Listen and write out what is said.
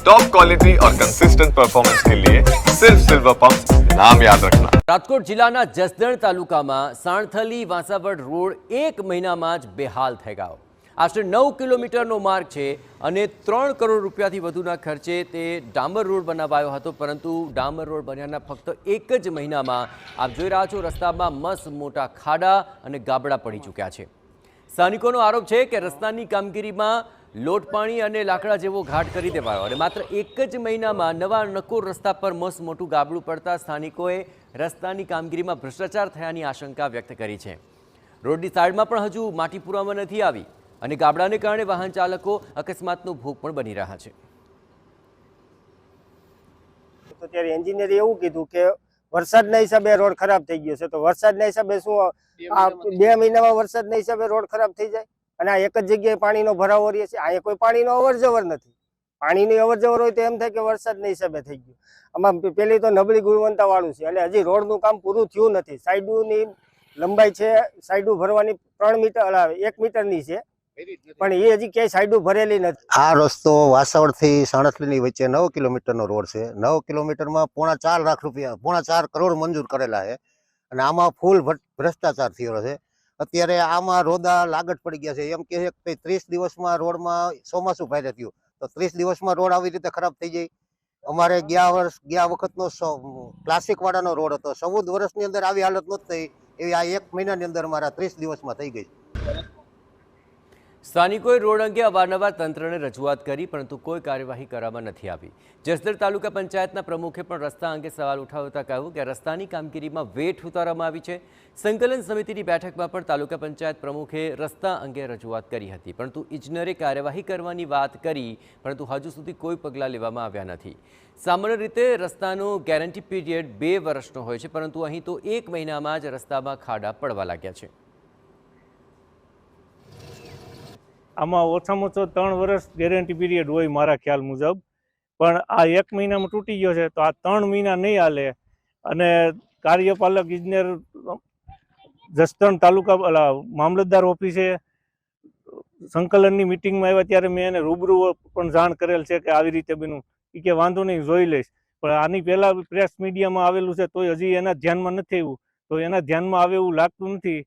Top quality और consistent performance के लिए सिर्फ सिल्वर पंप नाम याद रखना। રાજકોટ જિલ્લાના જસદણ તાલુકામાં સાણથલી વાંસાવડ રોડ એક મહિનામાં જ બેહાલ થઈ ગયો। આશરે 9 કિલોમીટરનો માર્ગ છે અને 3 કરોડ રૂપિયાથી વધુના ખર્ચે તે ડામર રોડ બનાવાયો હતો, પરંતુ ડામર રોડ બન્યાના ફક્ત એક જ મહિનામાં આપ જોઈ રહ્યા છો રસ્તામાં મસ્ત મોટા ખાડા અને ગાબડા પડી ચૂક્યા છે। સ્થાનિકોનો આરોપ છે કે રસ્તાની કામગીરીમાં લોટ પાણી અને લાકડા જેવો ઘાટ કરી દેવાયો અને માત્ર એક જ મહિનામાં નવા નકોર રસ્તા પર મસ્ત મોટું ગાબડું પડતા સ્થાનિકોએ રસ્તાની કામગીરીમાં ભ્રષ્ટાચાર થયાની આશંકા વ્યક્ત કરી છે। રોડની સાઈડમાં પણ હજુ માટી પૂરવામાં નથી આવી અને ગાબડાને કારણે વાહન ચાલકો અકસ્માતનો ભોગ પણ બની રહ્યા છે। તો ત્યારે એન્જિનિયરે એવું કીધું કે વરસાદના હિસાબે રોડ ખરાબ થઈ ગયો છે, તો વરસાદના હિસાબે શું આ 2 મહિનામાં વરસાદના હિસાબે રોડ ખરાબ થઈ જાય? અને આ એક જ જગ્યાએ પાણીનો ભરાવો રહે છે, અહીંયા કોઈ પાણીનો અવરજવર નથી। પાણીની અવરજવર હોય તો એમ થાય કે વરસાદના હિસાબે થઈ ગયું। આમાં પેલી તો નબળી ગુણવત્તાવાળું છે, એટલે હજી રોડનું કામ પૂરું થયું નથી। સાઈડોની લંબાઈ છે, સાઈડો ભરવાની 3 મીટર 1 મીટરની છે, પણ એ હજી ક્યાંય સાઈડો ભરેલી નથી। આ રસ્તો વાસવડથી સાણથલીની વચ્ચે 9 કિલોમીટરનો રોડ છે। 9 કિલોમીટરમાં 4.5 લાખ રૂપિયા 4.5 કરોડ મંજૂર કરેલા છે અને આમાં ફૂલ ભ્રષ્ટાચાર થયો છે। અત્યારે આમાં રોદા लागट પડી ગયા છે। એમ કહે છે કે 30 દિવસમાં રોડમાં ચોમાસું ભારે થયું તો 30 દિવસમાં રોડ આવી રીતે ખરાબ થઈ જાય। અમારે ગયા વખતનો ક્લાસિક વાળાનો રોડ હતો, 14 વર્ષની અંદર આવી હાલત નહોતી થઈ, એવી આ 1 મહિનાની અંદર મારા 30 દિવસમાં થઈ ગઈ। સ્થાનિકોએ રોડ અંગે અવારનવાર તંત્રને રજૂઆત કરી, પરંતુ કોઈ કાર્યવાહી કરવામાં નથી આવી। જસદણ તાલુકા પંચાયતના પ્રમુખે પણ રસ્તા અંગે સવાલ ઉઠાવતા કહ્યું કે રસ્તાની કામગીરીમાં વેઠ ઉતારવામાં આવી છે। સંકલન સમિતિની બેઠકમાં પણ તાલુકા પંચાયત પ્રમુખે રસ્તા અંગે રજૂઆત કરી હતી, પરંતુ ઇજનેરે કાર્યવાહી કરવાની વાત કરી, પરંતુ હજુ સુધી કોઈ પગલાં લેવામાં આવ્યા નથી। સામાન્ય રીતે રસ્તાનો ગેરંટી પીરિયડ 2 વર્ષનો હોય છે, પરંતુ અહીં તો 1 મહિનામાં જ રસ્તામાં ખાડા પડવા લાગ્યા છે। આમાં ઓછામાં ઓછો 3 વર્ષ ગેરંટી પીરિયડ હોય મારા ખ્યાલ મુજબ, પણ આ 1 મહિનામાં તૂટી ગયો છે, તો આ 3 મહિના નહીં હાલે। અને કાર્યપાલક ઇજનેર જસદણ તાલુકા મામલતદાર ઓફિસે સંકલનની મિટિંગમાં આવ્યા ત્યારે મેં એને રૂબરૂ પણ જાણ કરેલ છે કે આવી રીતે બન્યું, કે વાંધો નહીં જોઈ લઈશ, પણ આની પહેલાં પ્રેસ મીડિયામાં આવેલું છે તોય હજી એના ધ્યાનમાં નથી આવ્યું। તો એના ધ્યાનમાં આવે એવું લાગતું નથી।